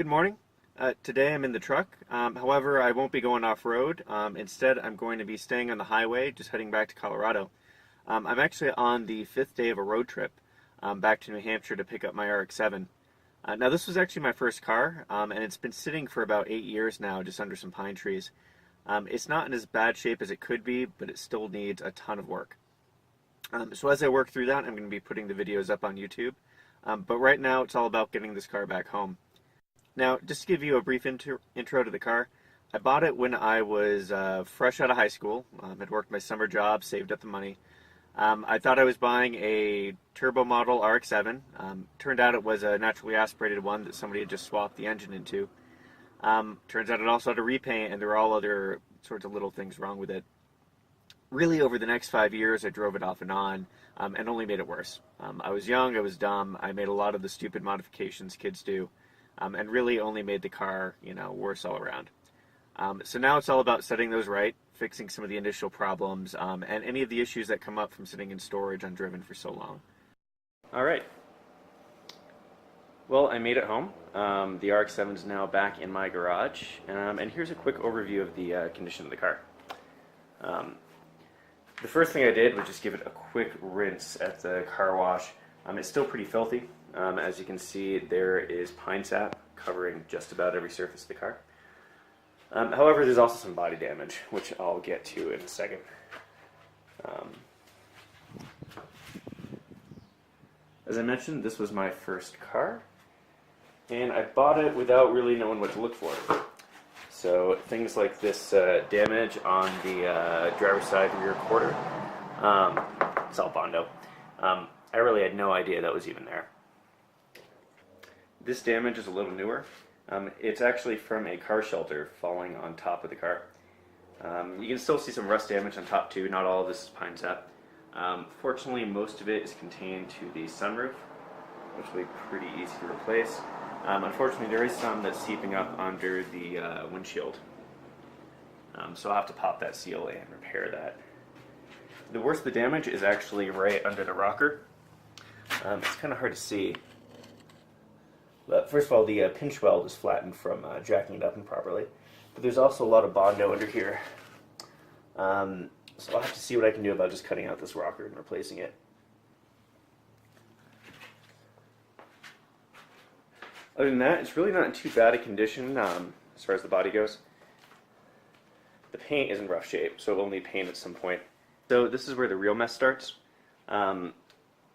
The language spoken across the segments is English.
Good morning. Today I'm in the truck. However, I won't be going off-road. Instead, I'm going to be staying on the highway, just heading back to Colorado. I'm actually on the fifth day of a road trip back to New Hampshire to pick up my RX-7. Now, this was actually my first car, and it's been sitting for about 8 years now, just under some pine trees. It's not in as bad shape as it could be, but it still needs a ton of work. So as I work through that, I'm going to be putting the videos up on YouTube. But right now, it's all about getting this car back home. Now, just to give you a brief intro to the car, I bought it when I was fresh out of high school. I'd worked my summer job, saved up the money. I thought I was buying a turbo model RX-7. Turned out it was a naturally aspirated one that somebody had just swapped the engine into. Turns out it also had a repaint, and there were all other sorts of little things wrong with it. Really, over the next 5 years, I drove it off and on, and only made it worse. I was young, I was dumb, I made a lot of the stupid modifications kids do. And really only made the car, worse all around. So now it's all about setting those right, fixing some of the initial problems, and any of the issues that come up from sitting in storage undriven for so long. All right. Well, I made it home. The RX-7 is now back in my garage, and here's a quick overview of the condition of the car. The first thing I did was just give it a quick rinse at the car wash. It's still pretty filthy. As you can see, there is pine sap covering just about every surface of the car. However, there's also some body damage, which I'll get to in a second. As I mentioned, this was my first car, and I bought it without really knowing what to look for. So things like this damage on the driver's side rear quarter, it's all Bondo. I really had no idea that was even there. This damage is a little newer. It's actually from a car shelter falling on top of the car. You can still see some rust damage on top too. Not all of this is pine sap. Fortunately, most of it is contained to the sunroof, which will be pretty easy to replace. Unfortunately, there is some that's seeping up under the windshield. So I'll have to pop that seal and repair that. The worst of the damage is actually right under the rocker. It's kind of hard to see. But first of all, the pinch weld is flattened from jacking it up improperly. But there's also a lot of Bondo under here. So I'll have to see what I can do about just cutting out this rocker and replacing it. Other than that, it's really not in too bad a condition as far as the body goes. The paint is in rough shape, so it will need paint at some point. So this is where the real mess starts.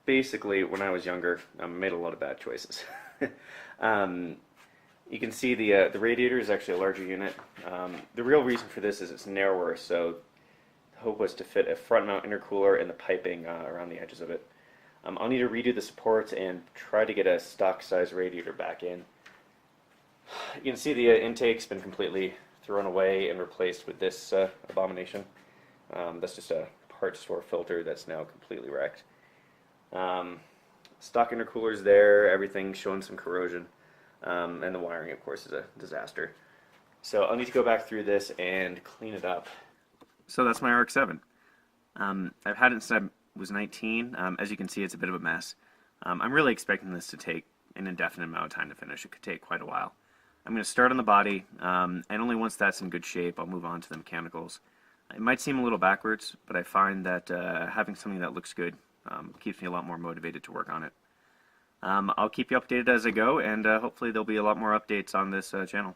Basically, when I was younger, I made a lot of bad choices. You can see the radiator is actually a larger unit. The real reason for this is it's narrower, so the hope was to fit a front mount intercooler and the piping around the edges of it. I'll need to redo the supports and try to get a stock size radiator back in. You can see the intake's been completely thrown away and replaced with this abomination. That's just a parts store filter that's now completely wrecked. Stock intercooler's there, everything's showing some corrosion, and the wiring, of course, is a disaster. So I'll need to go back through this and clean it up. So that's my RX-7. I've had it since I was 19. As you can see, it's a bit of a mess. I'm really expecting this to take an indefinite amount of time to finish. It could take quite a while. I'm going to start on the body, and only once that's in good shape, I'll move on to the mechanicals. It might seem a little backwards, but I find that having something that looks good keeps me a lot more motivated to work on it. I'll keep you updated as I go, and hopefully there'll be a lot more updates on this channel.